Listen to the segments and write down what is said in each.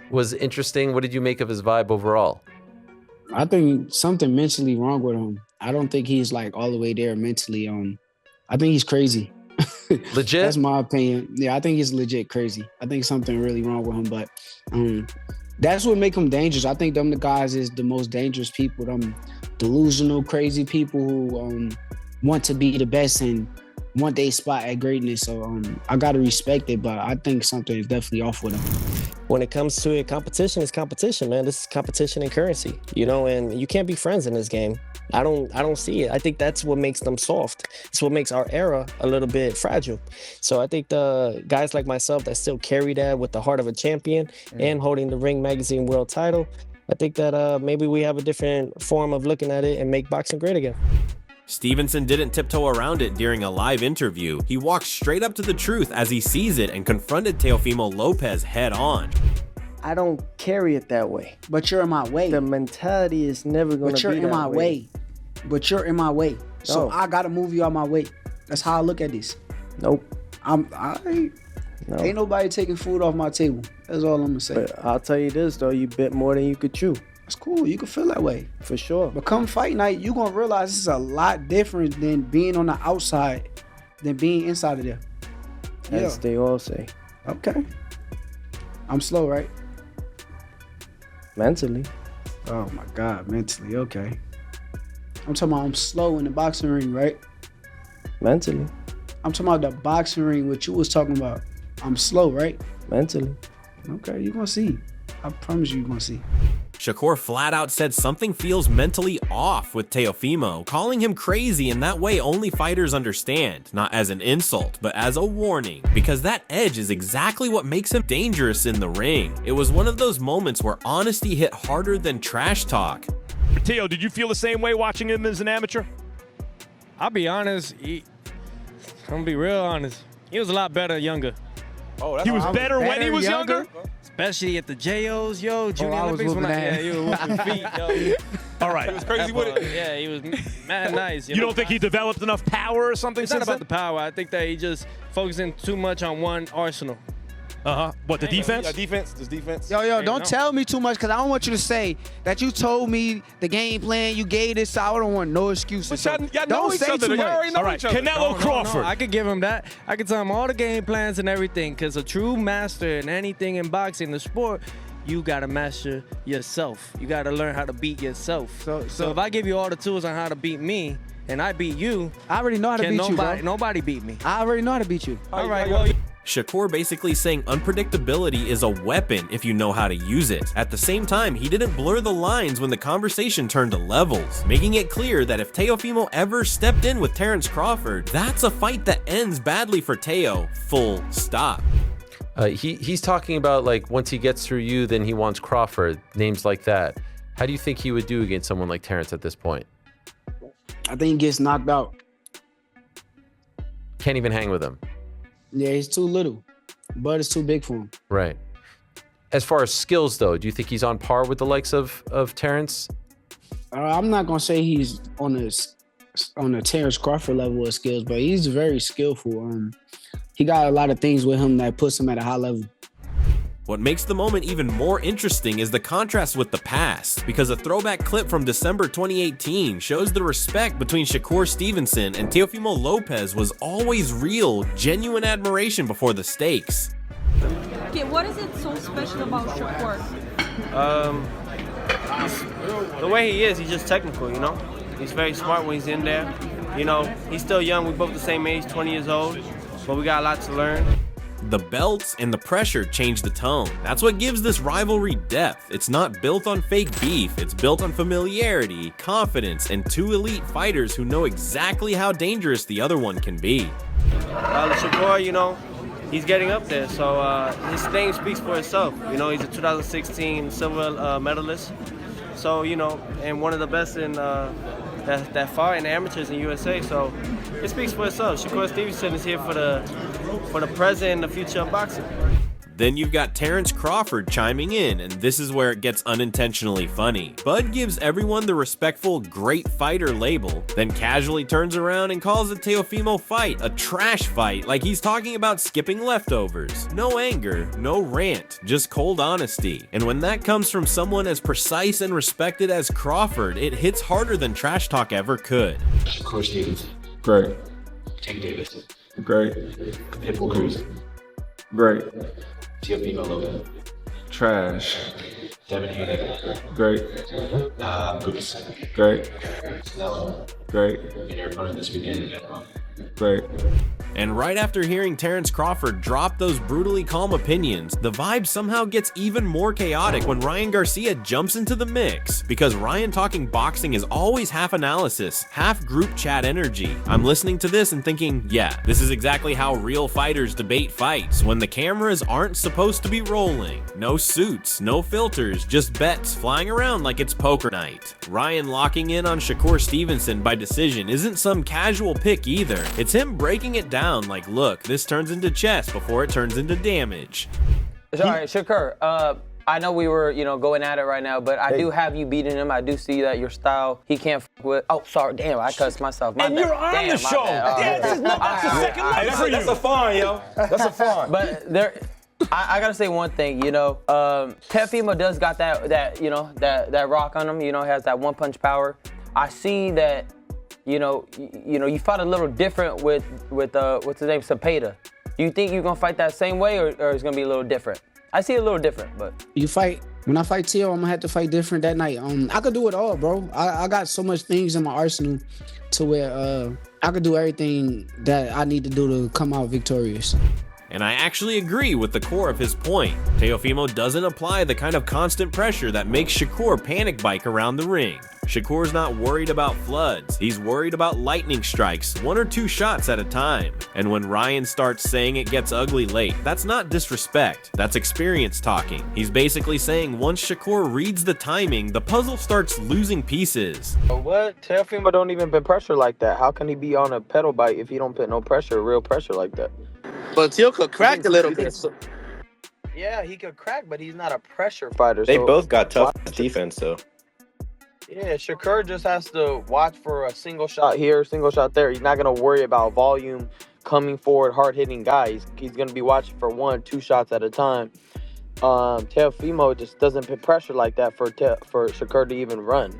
was interesting. What did you make of his vibe overall? I think something mentally wrong with him. I don't think he's like all the way there mentally. I think he's crazy. Legit? That's my opinion. Yeah, I think he's legit crazy. I think something really wrong with him, but that's what make him dangerous. I think them the guys is the most dangerous people. Them delusional, crazy people who want to be the best and want their spot at greatness. So I gotta respect it, but I think something is definitely off with him. When it comes to it, competition is competition, man. This is competition and currency, and you can't be friends in this game. I don't see it. I think that's what makes them soft. It's what makes our era a little bit fragile. So I think the guys like myself that still carry that with the heart of a champion and holding the Ring Magazine world title, I think that maybe we have a different form of looking at it and make boxing great again. Stevenson didn't tiptoe around it during a live interview. He walked straight up to the truth as he sees it and confronted Teofimo Lopez head on. I don't carry it that way. But you're in my way. The mentality is never going to be that way. But you're in my way. But you're in my way. So I got to move you out my way. That's how I look at this. Nope. Ain't nobody taking food off my table. That's all I'm going to say. But I'll tell you this, though. You bit more than you could chew. That's cool. You can feel that way. For sure. But come fight night, you're going to realize this is a lot different than being on the outside than being inside of there. As they all say. Okay. I'm slow, right? Mentally. Oh, my God. Mentally. Okay. I'm talking about I'm slow in the boxing ring, right? Mentally. I'm talking about the boxing ring, what you was talking about. I'm slow, right? Mentally. Okay, you're going to see. I promise you're going to see. Shakur flat out said something feels mentally off with Teofimo, calling him crazy in that way only fighters understand, not as an insult, but as a warning, because that edge is exactly what makes him dangerous in the ring. It was one of those moments where honesty hit harder than trash talk. Teo, did you feel the same way watching him as an amateur? I'll be honest, I'm gonna be real honest. He was a lot better younger. Oh, he was better when he was younger? Especially at the JOs, Junior Olympics. He was whooping feet, yo. All right. He was crazy with it? Yeah, he was mad nice. You don't think he developed enough power or something? It's not about the power. I think that he just focusing too much on one arsenal. What, the defense? Yeah, defense. This defense. Yo, don't tell me too much, because I don't want you to say that you told me the game plan, you gave this, so I don't want no excuses. So don't say too much. All right, Canelo Crawford. No, I could give him that. I could tell him all the game plans and everything, because a true master in anything in boxing, the sport, you got to master yourself. You got to learn how to beat yourself. So if I give you all the tools on how to beat me, and I beat you, I already know how to beat you, bro. Nobody beat me. I already know how to beat you. All right, well. Shakur basically saying unpredictability is a weapon if you know how to use it. At the same time, he didn't blur the lines when the conversation turned to levels, making it clear that if Teofimo ever stepped in with Terence Crawford, that's a fight that ends badly for Teo, full stop. He's talking about, like, once he gets through you, then he wants Crawford, names like that. How do you think he would do against someone like Terence at this point? I think he gets knocked out. Can't even hang with him. Yeah, he's too little. But it's too big for him. Right. As far as skills, though, do you think he's on par with the likes of Terence? I'm not going to say he's on a Terence Crawford level of skills, but he's very skillful. He got a lot of things with him that puts him at a high level. What makes the moment even more interesting is the contrast with the past, because a throwback clip from December 2018 shows the respect between Shakur Stevenson and Teofimo Lopez was always real, genuine admiration before the stakes. Okay, what is it so special about Shakur? The way he is, he's just technical, you know? He's very smart when he's in there. You know, he's still young, we're both the same age, 20 years old, but we got a lot to learn. The belts and the pressure change the tone. That's what gives this rivalry depth. It's not built on fake beef, it's built on familiarity, confidence, and two elite fighters who know exactly how dangerous the other one can be. Shakur, you know, he's getting up there, so his name speaks for itself. You know, he's a 2016 silver medalist, so, you know, and one of the best in that far in amateurs in USA, so it speaks for itself. Shakur Stevenson is here for the present and the future of boxing. Then you've got Terence Crawford chiming in, and this is where it gets unintentionally funny. Bud gives everyone the respectful great fighter label, then casually turns around and calls the Teofimo fight a trash fight like he's talking about skipping leftovers. No anger, no rant, just cold honesty. And when that comes from someone as precise and respected as Crawford, it hits harder than trash talk ever could. Shakur Stevenson. Great. Tank Davis. Great. Pitbull Cruz. Great. Teofimo Lopez. Trash. Devin Haney. Great. Goose. Great. Snell. Great. And your opponent this weekend. Great. And right after hearing Terence Crawford drop those brutally calm opinions, the vibe somehow gets even more chaotic when Ryan Garcia jumps into the mix, because Ryan talking boxing is always half analysis, half group chat energy. I'm listening to this and thinking, yeah, this is exactly how real fighters debate fights, when the cameras aren't supposed to be rolling. No suits, no filters, just bets flying around like it's poker night. Ryan locking in on Shakur Stevenson by decision isn't some casual pick either. It's him breaking it down like, look, this turns into chess before it turns into damage. Sorry, Shakur, I know we were, going at it right now, but I do have you beating him. I do see that your style, he can't f with. Oh, sorry, damn, I cussed myself. And you're on the show. That's the second leg. That's a fine, yo. That's a fine. But I gotta say one thing, Teofimo does got that rock on him, has that one punch power. I see that, you fought a little different with what's his name, Cepeda. Do you think you're gonna fight that same way, or it's gonna be a little different? I see it a little different, but when I fight Teo, I'm gonna have to fight different that night. I could do it all, bro. I got so much things in my arsenal to where I could do everything that I need to do to come out victorious. And I actually agree with the core of his point. Teofimo doesn't apply the kind of constant pressure that makes Shakur panic bike around the ring. Shakur's not worried about floods, he's worried about lightning strikes, 1 or 2 shots at a time. And when Ryan starts saying it gets ugly late, that's not disrespect, that's experience talking. He's basically saying once Shakur reads the timing, the puzzle starts losing pieces. What? Teofimo don't even put pressure like that. How can he be on a pedal bike if he don't put no pressure, real pressure like that? But Teo could crack a little bit. Yeah, he could crack, but he's not a pressure fighter. They both got tough defense, though. Yeah, Shakur just has to watch for a single shot here, single shot there. He's not going to worry about volume, coming forward, hard-hitting guys. He's going to be watching for 1, 2 shots at a time. Teofimo just doesn't put pressure like that for Shakur to even run,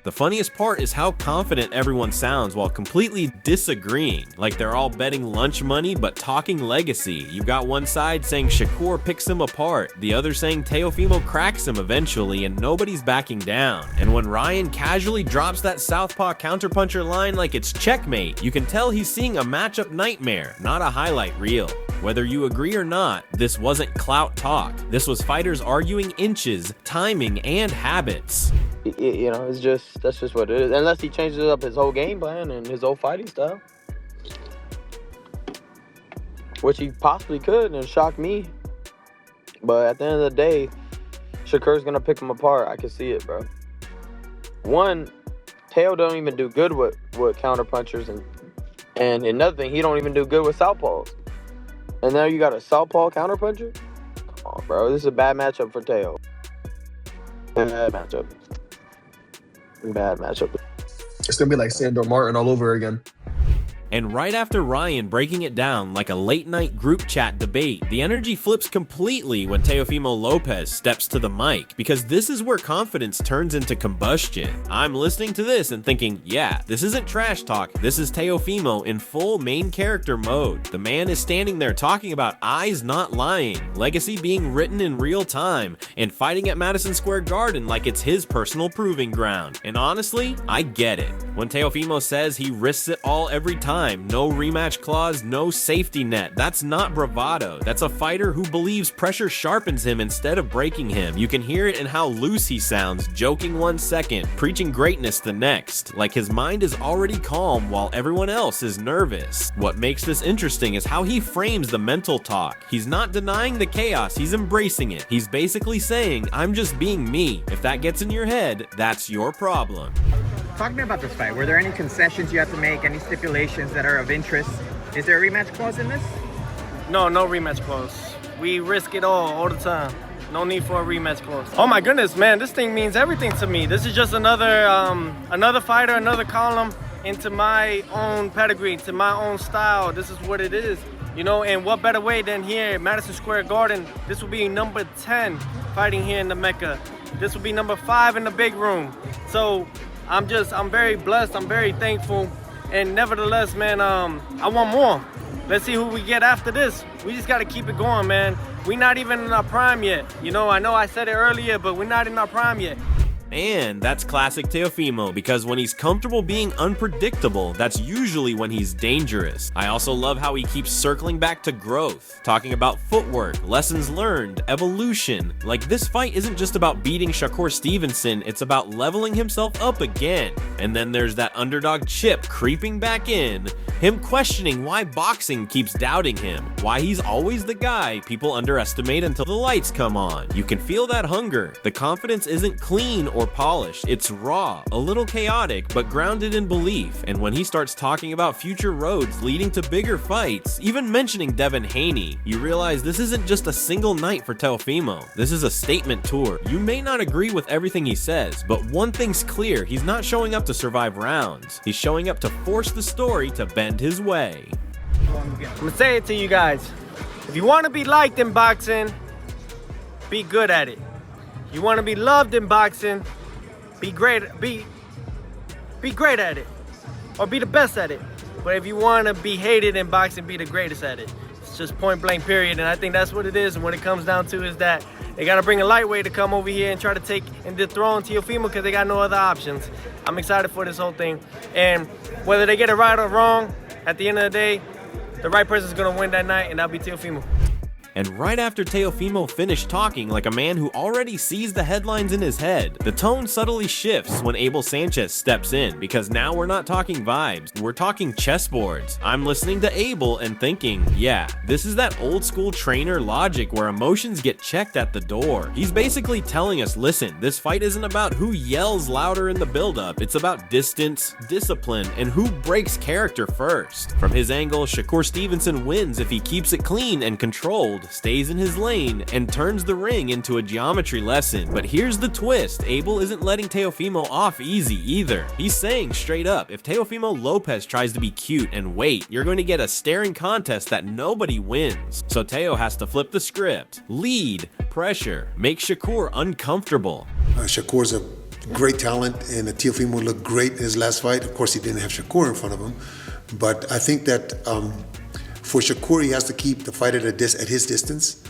The funniest part is how confident everyone sounds while completely disagreeing, like they're all betting lunch money but talking legacy. You've got one side saying Shakur picks him apart, the other saying Teofimo cracks him eventually, and nobody's backing down. And when Ryan casually drops that southpaw counterpuncher line like it's checkmate, you can tell he's seeing a matchup nightmare, not a highlight reel. Whether you agree or not, this wasn't clout talk. This was fighters arguing inches, timing, and habits. That's just what it is. Unless he changes up his whole game plan and his whole fighting style. Which he possibly could and shock me. But at the end of the day, Shakur's going to pick him apart. I can see it, bro. One, Teo don't even do good with counterpunchers. And another thing, he don't even do good with southpaws. And now you got a southpaw counterpuncher? Come on, bro. This is a bad matchup for Teo. Bad matchup. It's gonna be like Sandor Martin all over again. And right after Ryan breaking it down like a late-night group chat debate, the energy flips completely when Teofimo Lopez steps to the mic, because this is where confidence turns into combustion. I'm listening to this and thinking, yeah, this isn't trash talk, this is Teofimo in full main character mode. The man is standing there talking about eyes not lying, legacy being written in real time, and fighting at Madison Square Garden like it's his personal proving ground. And honestly, I get it. When Teofimo says he risks it all every time, no rematch clause, no safety net. That's not bravado. That's a fighter who believes pressure sharpens him instead of breaking him. You can hear it in how loose he sounds, joking 1 second, preaching greatness the next. Like his mind is already calm while everyone else is nervous. What makes this interesting is how he frames the mental talk. He's not denying the chaos, he's embracing it. He's basically saying, I'm just being me. If that gets in your head, that's your problem. Talk to me about this fight. Were there any concessions you have to make, any stipulations that are of interest? Is there a rematch clause in this? No rematch clause. We risk it all the time. No need for a rematch clause. Oh my goodness, man, this thing means everything to me. This is just another fighter, another column into my own pedigree, to my own style. This is what it is, you know, and what better way than here at Madison Square Garden. This will be number 10 fighting here in the Mecca. This will be number 5 in the big room. So I'm very blessed, I'm very thankful, and nevertheless, man, I want more. Let's see who we get after this. We just gotta keep it going, man. We're not even in our prime yet. You know, I know I said it earlier, but we're not in our prime yet. And that's classic Teofimo, because when he's comfortable being unpredictable, that's usually when he's dangerous. I also love how he keeps circling back to growth, talking about footwork, lessons learned, evolution. Like, this fight isn't just about beating Shakur Stevenson, it's about leveling himself up again. And then there's that underdog chip creeping back in, him questioning why boxing keeps doubting him, why he's always the guy people underestimate until the lights come on. You can feel that hunger. The confidence isn't clean or polished, it's raw, a little chaotic, but grounded in belief. And when he starts talking about future roads leading to bigger fights, even mentioning Devin Haney, you realize this isn't just a single night for Teofimo. This is a statement tour. You may not agree with everything he says, but one thing's clear, he's not showing up to survive rounds. He's showing up to force the story to bend his way. I'm gonna say it to you guys. If you want to be liked in boxing, be good at it. You want to be loved in boxing, be great at it, or be the best at it. But if you want to be hated in boxing, be the greatest at it. It's just point blank period, and I think that's what it is. And what it comes down to is that they got to bring a lightweight to come over here and try to take and dethrone Teofimo because they got no other options. I'm excited for this whole thing, and whether they get it right or wrong, at the end of the day, the right person's going to win that night, and that'll be Teofimo. And right after Teofimo finished talking like a man who already sees the headlines in his head, the tone subtly shifts when Abel Sanchez steps in, because now we're not talking vibes, we're talking chessboards. I'm listening to Abel and thinking, yeah, this is that old school trainer logic where emotions get checked at the door. He's basically telling us, listen, this fight isn't about who yells louder in the buildup, it's about distance, discipline, and who breaks character first. From his angle, Shakur Stevenson wins if he keeps it clean and controlled, stays in his lane, and turns the ring into a geometry lesson. But here's the twist, Abel isn't letting Teofimo off easy either. He's saying straight up, if Teofimo Lopez tries to be cute and wait, you're going to get a staring contest that nobody wins. So Teo has to flip the script, lead, pressure, make Shakur uncomfortable. Shakur's a great talent, and Teofimo looked great in his last fight. Of course, he didn't have Shakur in front of him, but I think that for Shakur, he has to keep the fight at his distance.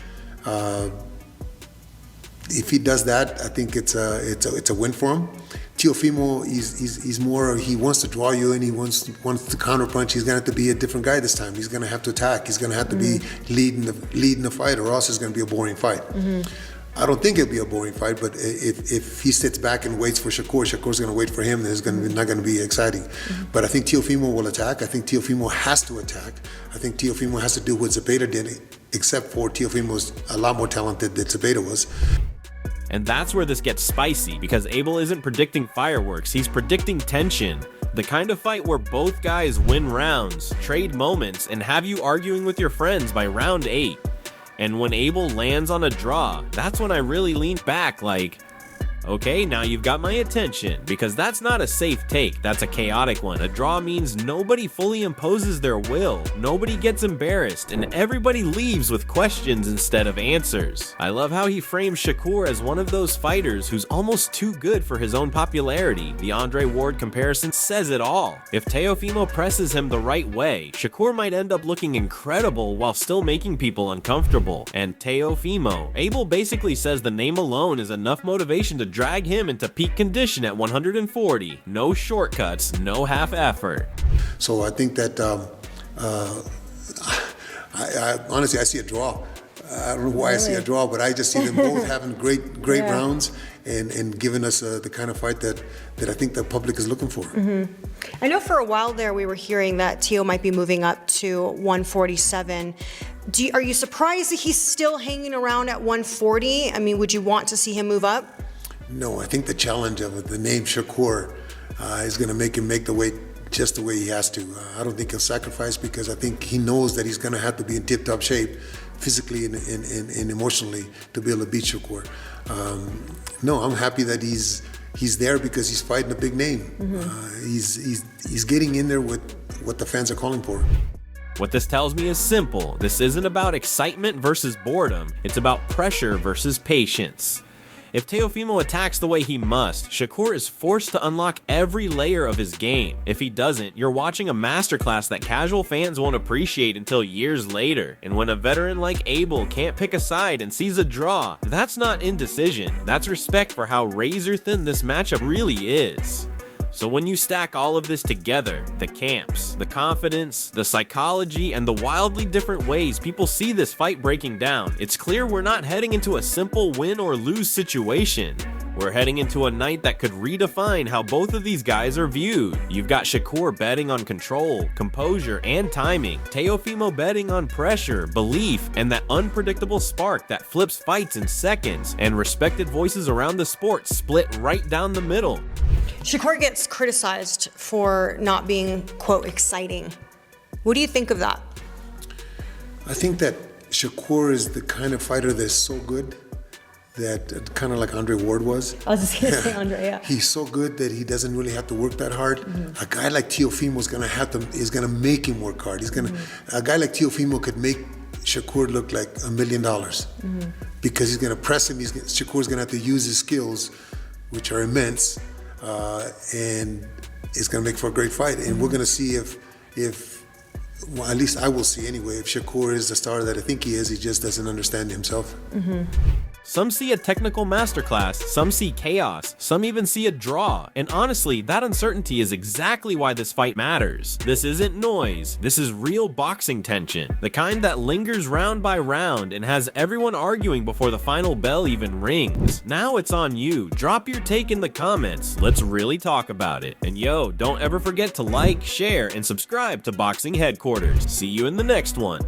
If he does that, I think it's a win for him. Teofimo, he's more, he wants to draw you and he wants to counterpunch. He's gonna have to be a different guy this time. He's gonna have to attack. He's gonna have to be leading the fight, or else it's gonna be a boring fight. I don't think it'll be a boring fight, but if he sits back and waits for Shakur's going to wait for him, then it's not going to be exciting. But I think Teofimo will attack. I think Teofimo has to attack. I think Teofimo has to do what Zepeda did, except for Teofimo's a lot more talented than Zepeda was. And that's where this gets spicy, because Abel isn't predicting fireworks, he's predicting tension. The kind of fight where both guys win rounds, trade moments, and have you arguing with your friends by round 8. And when Abel lands on a draw, that's when I really leaned back like, okay, now you've got my attention, because that's not a safe take, that's a chaotic one. A draw means nobody fully imposes their will, nobody gets embarrassed, and everybody leaves with questions instead of answers. I love how he frames Shakur as one of those fighters who's almost too good for his own popularity. The Andre Ward comparison says it all. If Teofimo presses him the right way, Shakur might end up looking incredible while still making people uncomfortable. And Teofimo, Abel basically says the name alone is enough motivation to drag him into peak condition at 140. No shortcuts, no half effort. So I think that, I honestly, I see a draw. I don't know why I see a draw, but I just see them both having great rounds and giving us the kind of fight that I think the public is looking for. I know for a while there we were hearing that Teo might be moving up to 147. Are you surprised that he's still hanging around at 140? I mean, would you want to see him move up? No, I think the challenge of the name Shakur is going to make him make the weight just the way he has to. I don't think he'll sacrifice because I think he knows that he's going to have to be in tip-top shape physically and emotionally to be able to beat Shakur. No, I'm happy that he's there because he's fighting a big name. He's getting in there with what the fans are calling for. What this tells me is simple. This isn't about excitement versus boredom. It's about pressure versus patience. If Teofimo attacks the way he must, Shakur is forced to unlock every layer of his game. If he doesn't, you're watching a masterclass that casual fans won't appreciate until years later. And when a veteran like Abel can't pick a side and sees a draw, that's not indecision. That's respect for how razor thin this matchup really is. So when you stack all of this together, the camps, the confidence, the psychology, and the wildly different ways people see this fight breaking down, it's clear we're not heading into a simple win or lose situation. We're heading into a night that could redefine how both of these guys are viewed. You've got Shakur betting on control, composure, and timing, Teofimo betting on pressure, belief, and that unpredictable spark that flips fights in seconds, and respected voices around the sport split right down the middle. Shakur gets criticized for not being, quote, exciting. What do you think of that? I think that Shakur is the kind of fighter that's so good that kind of like Andre Ward was. I was just going to say Andre, yeah. He's so good that he doesn't really have to work that hard. A guy like Teofimo is gonna make him work hard. A guy like Teofimo could make Shakur look like $1 million because he's gonna press him. Shakur's gonna have to use his skills, which are immense, and it's gonna make for a great fight. And we're gonna see if well, at least I will see anyway, if Shakur is the star that I think he is. He just doesn't understand himself. Some see a technical masterclass, some see chaos, some even see a draw, and honestly, that uncertainty is exactly why this fight matters. This isn't noise, this is real boxing tension, the kind that lingers round by round and has everyone arguing before the final bell even rings. Now it's on you, drop your take in the comments, let's really talk about it. And yo, don't ever forget to like, share, and subscribe to Boxing Headquarters. See you in the next one.